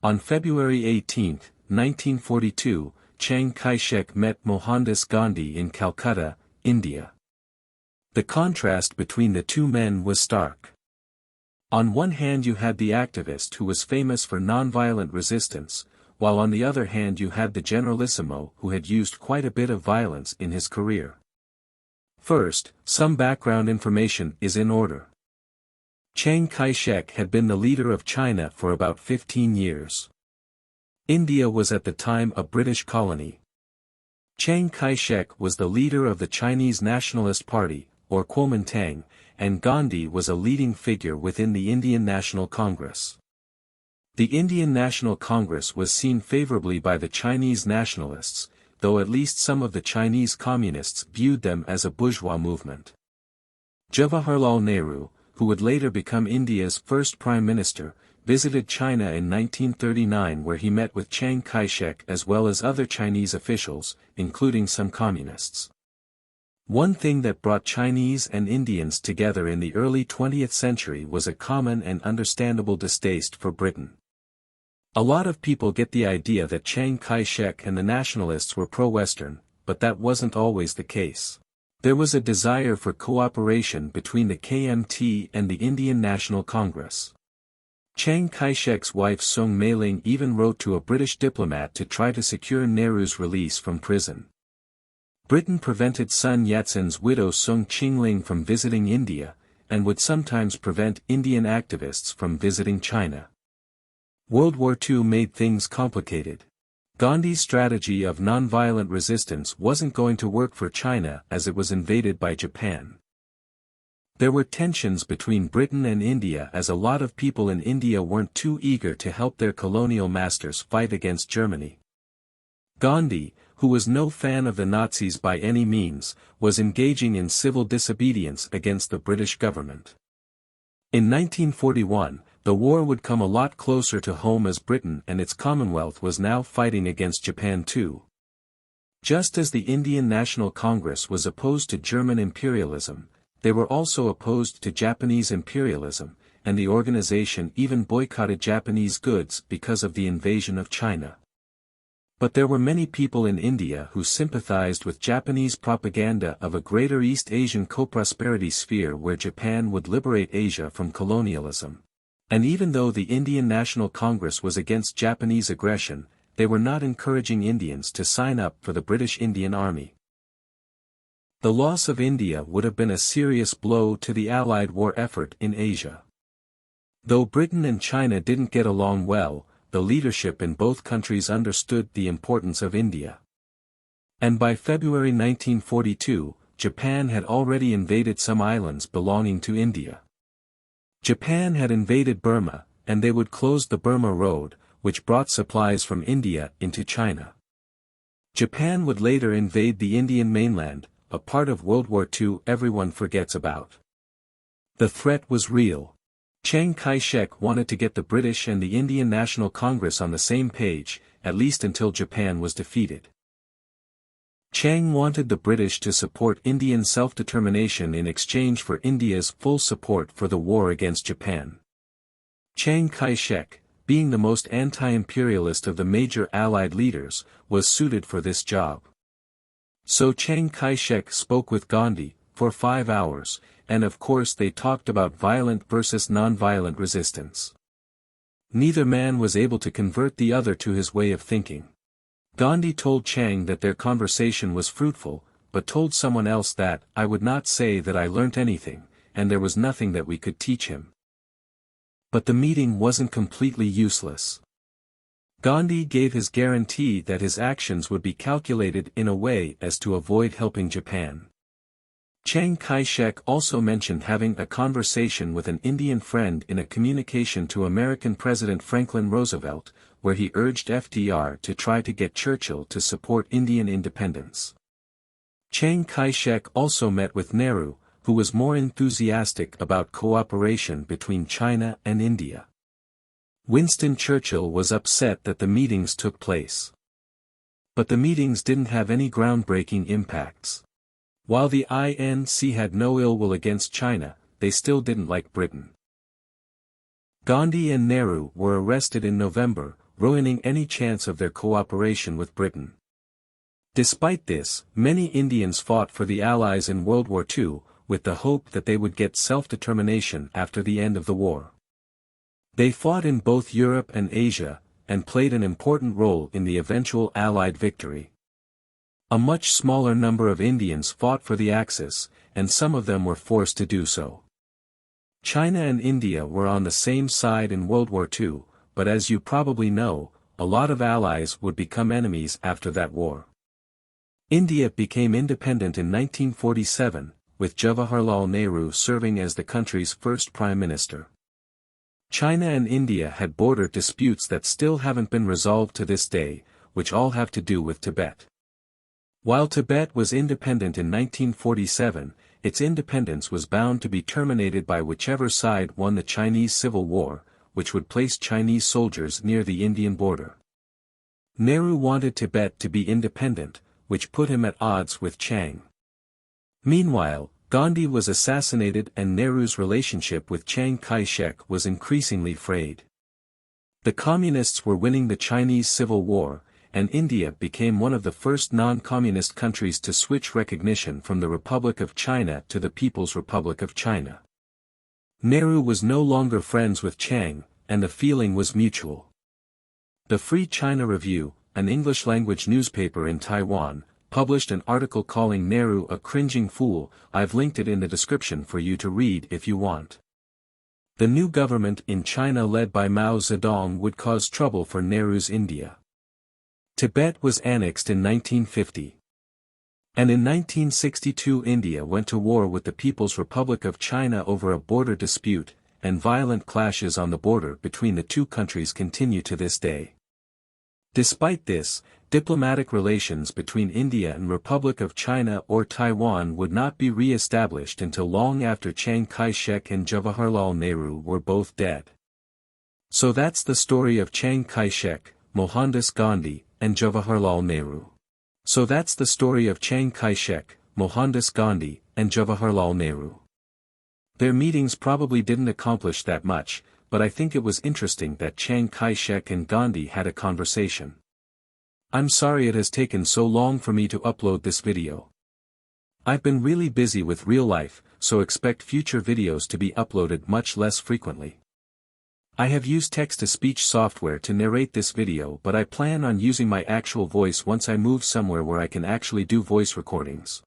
On February 18, 1942, Chiang Kai-shek met Mohandas Gandhi in Calcutta, India. The contrast between the two men was stark. On one hand you had the activist who was famous for nonviolent resistance, while on the other hand you had the Generalissimo who had used quite a bit of violence in his career. First, some background information is in order. Chiang Kai-shek had been the leader of China for about 15 years. India was at the time a British colony. Chiang Kai-shek was the leader of the Chinese Nationalist Party, or Kuomintang, and Gandhi was a leading figure within the Indian National Congress. The Indian National Congress was seen favorably by the Chinese nationalists, though at least some of the Chinese communists viewed them as a bourgeois movement. Jawaharlal Nehru, who would later become India's first prime minister, visited China in 1939 where he met with Chiang Kai-shek as well as other Chinese officials, including some communists. One thing that brought Chinese and Indians together in the early 20th century was a common and understandable distaste for Britain. A lot of people get the idea that Chiang Kai-shek and the nationalists were pro-Western, but that wasn't always the case. There was a desire for cooperation between the KMT and the Indian National Congress. Chiang Kai-shek's wife Mei-ling even wrote to a British diplomat to try to secure Nehru's release from prison. Britain prevented Sun Yat-sen's widow Sung Ching-ling from visiting India, and would sometimes prevent Indian activists from visiting China. World War II made things complicated. Gandhi's strategy of nonviolent resistance wasn't going to work for China as it was invaded by Japan. There were tensions between Britain and India as a lot of people in India weren't too eager to help their colonial masters fight against Germany. Gandhi, who was no fan of the Nazis by any means, was engaging in civil disobedience against the British government. In 1941, the war would come a lot closer to home as Britain and its Commonwealth was now fighting against Japan too. Just as the Indian National Congress was opposed to German imperialism, they were also opposed to Japanese imperialism, and the organization even boycotted Japanese goods because of the invasion of China. But there were many people in India who sympathized with Japanese propaganda of a greater East Asian co-prosperity sphere where Japan would liberate Asia from colonialism. And even though the Indian National Congress was against Japanese aggression, they were not encouraging Indians to sign up for the British Indian Army. The loss of India would have been a serious blow to the Allied war effort in Asia. Though Britain and China didn't get along well, the leadership in both countries understood the importance of India. And by February 1942, Japan had already invaded some islands belonging to India. Japan had invaded Burma, and they would close the Burma Road, which brought supplies from India into China. Japan would later invade the Indian mainland, a part of World War II everyone forgets about. The threat was real. Chiang Kai-shek wanted to get the British and the Indian National Congress on the same page, at least until Japan was defeated. Chiang wanted the British to support Indian self-determination in exchange for India's full support for the war against Japan. Chiang Kai-shek, being the most anti-imperialist of the major Allied leaders, was suited for this job. So Chiang Kai-shek spoke with Gandhi, for 5 hours, and of course they talked about violent versus non-violent resistance. Neither man was able to convert the other to his way of thinking. Gandhi told Chiang that their conversation was fruitful, but told someone else that, "I would not say that I learnt anything, and there was nothing that we could teach him." But the meeting wasn't completely useless. Gandhi gave his guarantee that his actions would be calculated in a way as to avoid helping Japan. Chiang Kai-shek also mentioned having a conversation with an Indian friend in a communication to American President Franklin Roosevelt, where he urged FDR to try to get Churchill to support Indian independence. Chiang Kai-shek also met with Nehru, who was more enthusiastic about cooperation between China and India. Winston Churchill was upset that the meetings took place. But the meetings didn't have any groundbreaking impacts. While the INC had no ill will against China, they still didn't like Britain. Gandhi and Nehru were arrested in November, ruining any chance of their cooperation with Britain. Despite this, many Indians fought for the Allies in World War II, with the hope that they would get self-determination after the end of the war. They fought in both Europe and Asia, and played an important role in the eventual Allied victory. A much smaller number of Indians fought for the Axis, and some of them were forced to do so. China and India were on the same side in World War II, but as you probably know, a lot of allies would become enemies after that war. India became independent in 1947, with Jawaharlal Nehru serving as the country's first prime minister. China and India had border disputes that still haven't been resolved to this day, which all have to do with Tibet. While Tibet was independent in 1947, its independence was bound to be terminated by whichever side won the Chinese Civil War, which would place Chinese soldiers near the Indian border. Nehru wanted Tibet to be independent, which put him at odds with Chiang. Meanwhile, Gandhi was assassinated and Nehru's relationship with Chiang Kai-shek was increasingly frayed. The Communists were winning the Chinese Civil War, and India became one of the first non-communist countries to switch recognition from the Republic of China to the People's Republic of China. Nehru was no longer friends with Chiang, and the feeling was mutual. The Free China Review, an English-language newspaper in Taiwan, published an article calling Nehru a cringing fool. I've linked it in the description for you to read if you want. The new government in China led by Mao Zedong would cause trouble for Nehru's India. Tibet was annexed in 1950. And in 1962 India went to war with the People's Republic of China over a border dispute, and violent clashes on the border between the two countries continue to this day. Despite this, diplomatic relations between India and Republic of China or Taiwan would not be re-established until long after Chiang Kai-shek and Jawaharlal Nehru were both dead. So that's the story of Chiang Kai-shek, Mohandas Gandhi, and Jawaharlal Nehru. So that's the story of Chiang Kai-shek, Mohandas Gandhi, and Jawaharlal Nehru. Their meetings probably didn't accomplish that much, but I think it was interesting that Chiang Kai-shek and Gandhi had a conversation. I'm sorry it has taken so long for me to upload this video. I've been really busy with real life, so expect future videos to be uploaded much less frequently. I have used text-to-speech software to narrate this video, but I plan on using my actual voice once I move somewhere where I can actually do voice recordings.